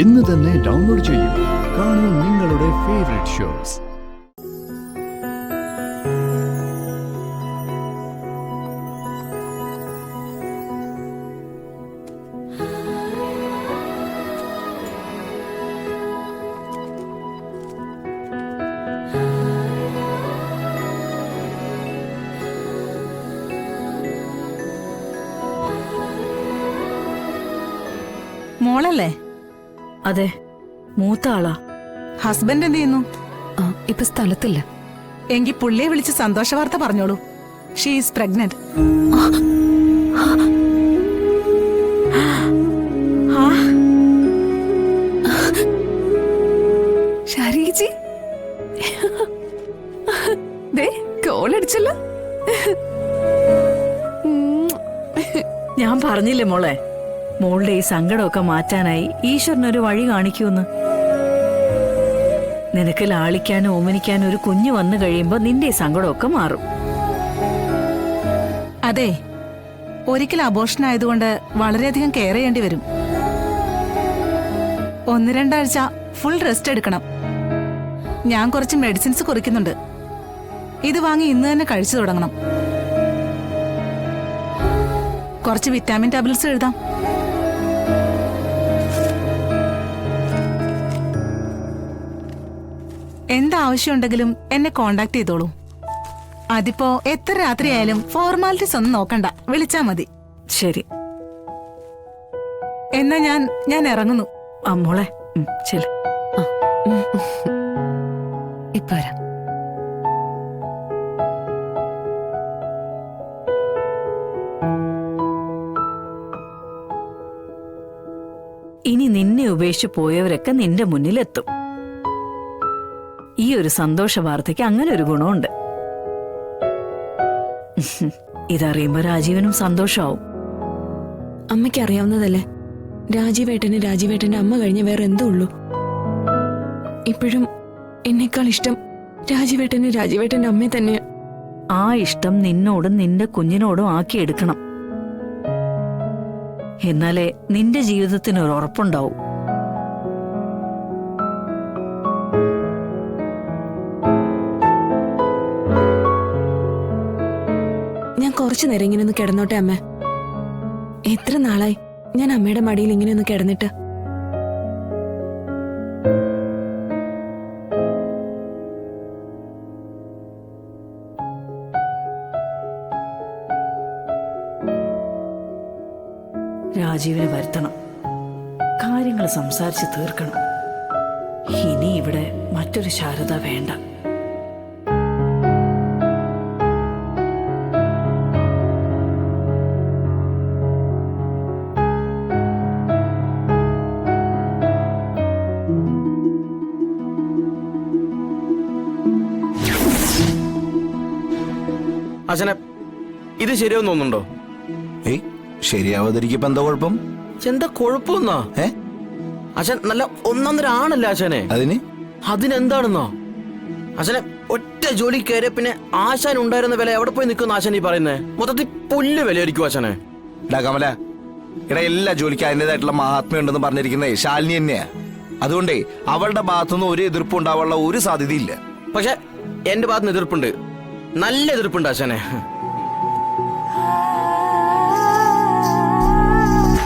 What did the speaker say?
ഇന്ന് തന്നെ ഡൗൺലോഡ് ചെയ്യൂ. കാണൂ നിങ്ങളുടെ ഫേവറേറ്റ് ഷോസ്. മോളല്ലേ? അതെ, മൂത്ത ആളാ. ഹസ്ബൻഡ് എന്ത് ചെയ്യുന്നു? ഇപ്പൊ സ്ഥലത്തില്ല. എങ്കിൽ പുള്ളിയെ വിളിച്ച് സന്തോഷ വാർത്ത പറഞ്ഞോളൂ. She is pregnant. ഷാരികേച്ചി കോളടിച്ചല്ലോ. ഞാൻ പറഞ്ഞില്ലേ മോളെ, മോളുടെ ഈ സങ്കടമൊക്കെ മാറ്റാനായി ഈശ്വരനൊരു വഴി കാണിക്കൂന്ന്. നിനക്ക് ലാളിക്കാനും ഓമനിക്കാനും ഒരു കുഞ്ഞു വന്നു കഴിയുമ്പോ നിന്റെ ഈ സങ്കടമൊക്കെ മാറും. അതെ, ഒരിക്കൽ അബോർഷൻ ആയതുകൊണ്ട് വളരെയധികം കെയർ ചെയ്യേണ്ടി വരും. 1-2 ആഴ്ച ഫുൾ റെസ്റ്റ് എടുക്കണം. ഞാൻ കുറച്ച് മെഡിസിൻസ് കുറിക്കുന്നുണ്ട്. ഇത് വാങ്ങി ഇന്ന് തന്നെ കഴിച്ചു തുടങ്ങണം. കുറച്ച് വിറ്റാമിൻ ടാബ്ലറ്റ്സ് എഴുതാം. എന്താവശ്യമുണ്ടെങ്കിലും എന്നെ കോണ്ടാക്ട് ചെയ്തോളൂ. അതിപ്പോ എത്ര രാത്രിയായാലും ഫോർമാലിറ്റീസ് ഒന്നും നോക്കണ്ട, വിളിച്ചാ മതി. ശരി, എന്നാ ഞാൻ ഇറങ്ങുന്നു. മോളെ ശരി. ഇപ്പൊ വരാം. ഇനി നിന്നെ ഉപേക്ഷിച്ച് പോയവരൊക്കെ നിന്റെ മുന്നിലെത്തും. ഈ ഒരു സന്തോഷ വാർത്തയ്ക്ക് അങ്ങനെ ഒരു ഗുണമുണ്ട്. ഇതറിയുമ്പോ രാജീവനും സന്തോഷാവും. അമ്മയ്ക്ക് അറിയാവുന്നതല്ലേ, രാജീവേട്ടന്റെ അമ്മ കഴിഞ്ഞ വേറെ എന്തോ ഉള്ളൂ. ഇപ്പോഴും എന്നേക്കാൾ ഇഷ്ടം രാജീവേട്ടന്റെ അമ്മയെ തന്നെയാ. ആ ഇഷ്ടം നിന്നോടും നിന്റെ കുഞ്ഞിനോടും ആക്കിയെടുക്കണം. എന്നാലേ നിന്റെ ജീവിതത്തിന് ഒരു ഉറപ്പുണ്ടാവും. ഞാൻ കുറച്ചു നേരം ഇങ്ങനെ ഒന്ന് കിടന്നോട്ടെ അമ്മ. എത്ര നാളായി ഞാൻ അമ്മയുടെ മടിയിൽ ഇങ്ങനെ ഒന്ന് കിടന്നിട്ട്. രാജീവിനെ വരുത്തണം, കാര്യങ്ങൾ സംസാരിച്ച് തീർക്കണം. ഇനി ഇവിടെ മറ്റൊരു ശാരദ വേണ്ട. അച്ഛനെ ഇത് ശരിയാവും തോന്നുന്നുണ്ടോ? ശരിയാവാതിരിക്കപ്പോ എന്താ കുഴപ്പം? എന്താ കുഴപ്പമെന്നാ? അച്ഛൻ നല്ല ഒന്നൊന്നര ആണല്ലേ അച്ഛനെ. അതിനെന്താണെന്നോ അച്ഛനെ? ഒറ്റ ജോലി കയറിയ പിന്നെ ആശാൻ ഉണ്ടായിരുന്ന വില എവിടെ പോയി നിൽക്കുന്ന ആശാൻ ഈ പറയുന്നേ? മൊത്തത്തിൽ പുല്ല് വിലയായിരിക്കും അച്ഛനെ. കമല, ഇവിടെ എല്ലാ ജോലിക്കും അതിൻ്റെതായിട്ടുള്ള മഹാത്മ്യം ഉണ്ടെന്ന് പറഞ്ഞിരിക്കുന്നേ ശാലിനി തന്നെയാ. അതുകൊണ്ടേ അവളുടെ ഭാഗത്തുനിന്ന് ഒരു എതിർപ്പ് ഉണ്ടാവാനുള്ള ഒരു സാധ്യതയില്ല. പക്ഷെ എന്റെ ഭാഗത്തുനിന്ന് എതിർപ്പുണ്ട്, നല്ല എതിർപ്പുണ്ട് അച്ഛനെ.